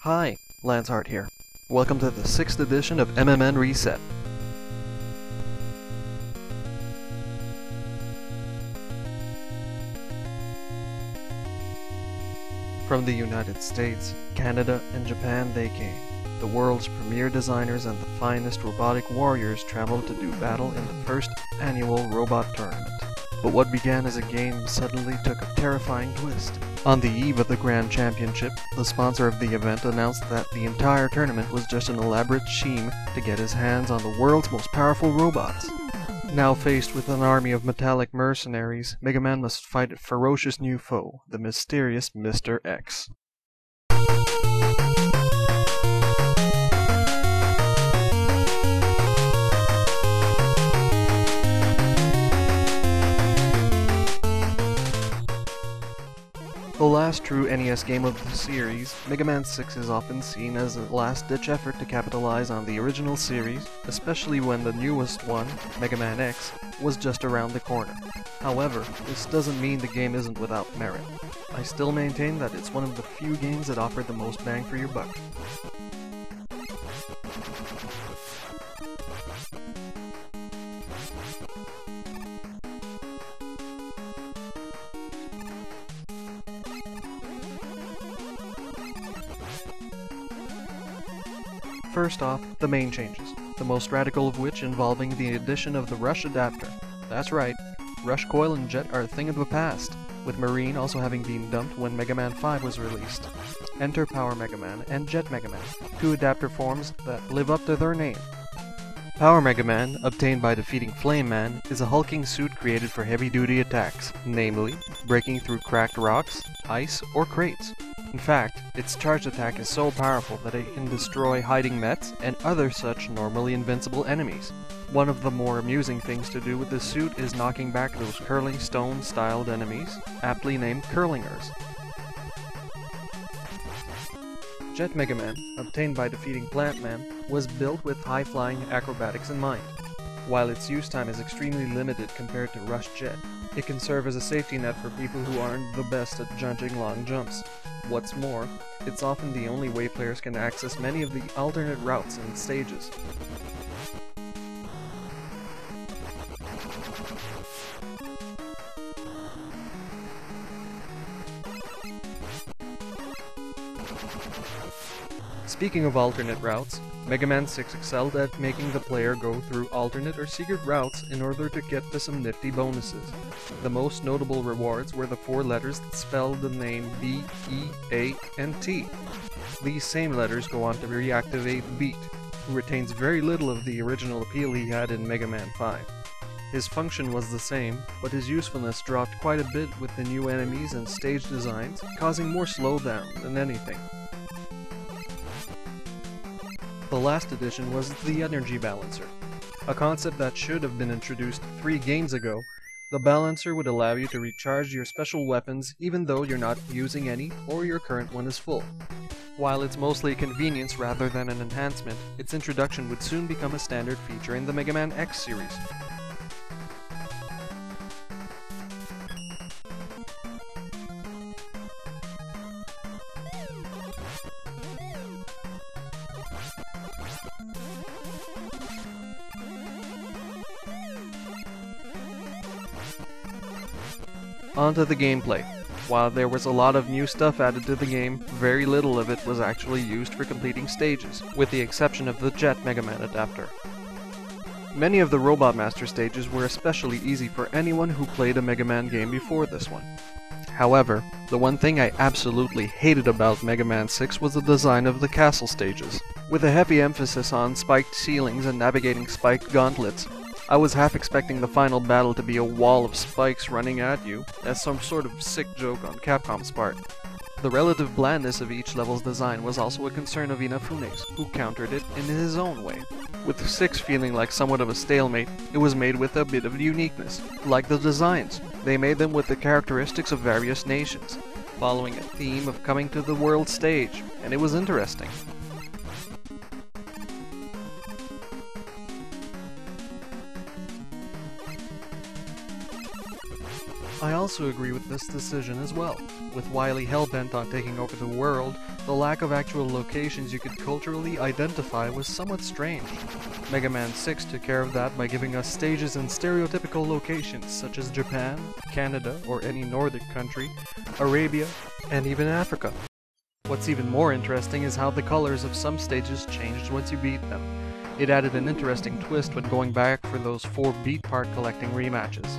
Hi, Lance Hart here. Welcome to the 6th edition of MMN Reset. From the United States, Canada, and Japan they came. The world's premier designers and the finest robotic warriors traveled to do battle in the first annual robot tournament. But what began as a game suddenly took a terrifying twist. On the eve of the Grand Championship, the sponsor of the event announced that the entire tournament was just an elaborate scheme to get his hands on the world's most powerful robots. Now faced with an army of metallic mercenaries, Mega Man must fight a ferocious new foe, the mysterious Mr. X. The last true NES game of the series, Mega Man 6 is often seen as a last-ditch effort to capitalize on the original series, especially when the newest one, Mega Man X, was just around the corner. However, this doesn't mean the game isn't without merit. I still maintain that it's one of the few games that offer the most bang for your buck. First off, the main changes, the most radical of which involving the addition of the Rush adapter. That's right, Rush Coil and Jet are a thing of the past, with Marine also having been dumped when Mega Man 5 was released. Enter Power Mega Man and Jet Mega Man, two adapter forms that live up to their name. Power Mega Man, obtained by defeating Flame Man, is a hulking suit created for heavy-duty attacks, namely, breaking through cracked rocks, ice, or crates. In fact, its charged attack is so powerful that it can destroy hiding Mets and other such normally invincible enemies. One of the more amusing things to do with the suit is knocking back those curling stone-styled enemies, aptly named Curlingers. Jet Mega Man, obtained by defeating Plant Man, was built with high-flying acrobatics in mind. While its use time is extremely limited compared to Rush Jet, it can serve as a safety net for people who aren't the best at judging long jumps. What's more, it's often the only way players can access many of the alternate routes and stages. Speaking of alternate routes, Mega Man 6 excelled at making the player go through alternate or secret routes in order to get to some nifty bonuses. The most notable rewards were the 4 letters that spelled the name B, E, A, and T. These same letters go on to reactivate Beat, who retains very little of the original appeal he had in Mega Man 5. His function was the same, but his usefulness dropped quite a bit with the new enemies and stage designs, causing more slowdown than anything. The last addition was the Energy Balancer. A concept that should have been introduced 3 games ago. The balancer would allow you to recharge your special weapons even though you're not using any or your current one is full. While it's mostly a convenience rather than an enhancement, its introduction would soon become a standard feature in the Mega Man X series. Onto the gameplay. While there was a lot of new stuff added to the game, very little of it was actually used for completing stages, with the exception of the Jet Mega Man adapter. Many of the Robot Master stages were especially easy for anyone who played a Mega Man game before this one. However, the one thing I absolutely hated about Mega Man 6 was the design of the castle stages. With a heavy emphasis on spiked ceilings and navigating spiked gauntlets, I was half expecting the final battle to be a wall of spikes running at you, as some sort of sick joke on Capcom's part. The relative blandness of each level's design was also a concern of Inafune's, who countered it in his own way. With 6 feeling like somewhat of a stalemate, it was made with a bit of uniqueness. Like the designs, they made them with the characteristics of various nations. The most notable rewards were the 4 letters that spelled the name B, E, A, and T. These same letters go on to reactivate Beat, who retains very little of the original appeal he had in Mega Man 5. His function was the same, but his usefulness dropped quite a bit with the new enemies and stage designs, causing more slowdown than anything. The last addition was the following a theme of coming to the world stage, and it was interesting. I also agree with this decision as well. With Wily hellbent on taking over the world, the lack of actual locations you could culturally identify was somewhat strange. Mega Man 6 took care of that by giving us stages in stereotypical locations such as Japan, Canada, or any northern country, Arabia, and even Africa. What's even more interesting is how the colors of some stages changed once you beat them. It added an interesting twist when going back for those 4 beat part collecting rematches.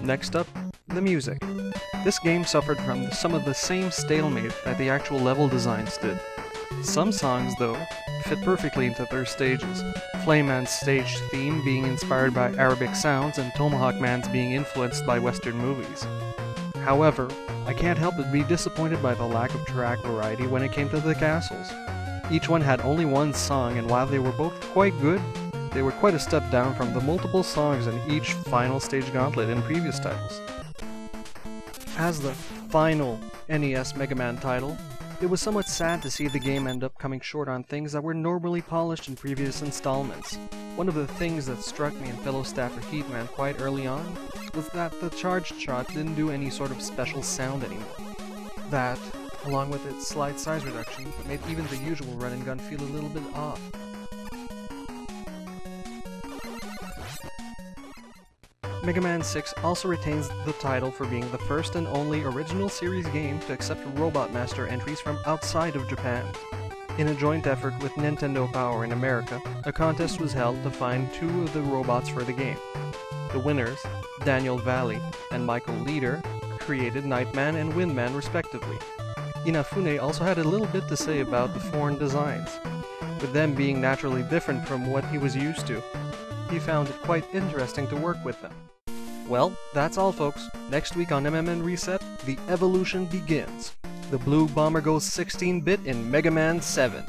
Next up, the music. This game suffered from some of the same stalemate that the actual level designs did. Some songs, though, fit perfectly into their stages, Flame Man's stage theme being inspired by Arabic sounds and Tomahawk Man's being influenced by Western movies. However, I can't help but be disappointed by the lack of track variety when it came to the castles. Each one had only one song, and while they were both quite good, they were quite a step down from the multiple songs in each final stage gauntlet in previous titles. As the final NES Mega Man title, it was somewhat sad to see the game end up coming short on things that were normally polished in previous installments. One of the things that struck me and fellow staffer Heatman quite early on was that the charged shot didn't do any sort of special sound anymore. That, along with its slight size reduction, made even the usual run and gun feel a little bit off. Mega Man 6 also retains the title for being the first and only original series game to accept Robot Master entries from outside of Japan. In a joint effort with Nintendo Power in America, a contest was held to find 2 of the robots for the game. The winners, Daniel Valley and Michael Leader, created Nightman and Windman respectively. Inafune also had a little bit to say about the foreign designs, with them being naturally different from what he was used to. He found it quite interesting to work with them. Well, that's all folks. Next week on MMN Reset, the evolution begins. The Blue Bomber goes 16-bit in Mega Man 7.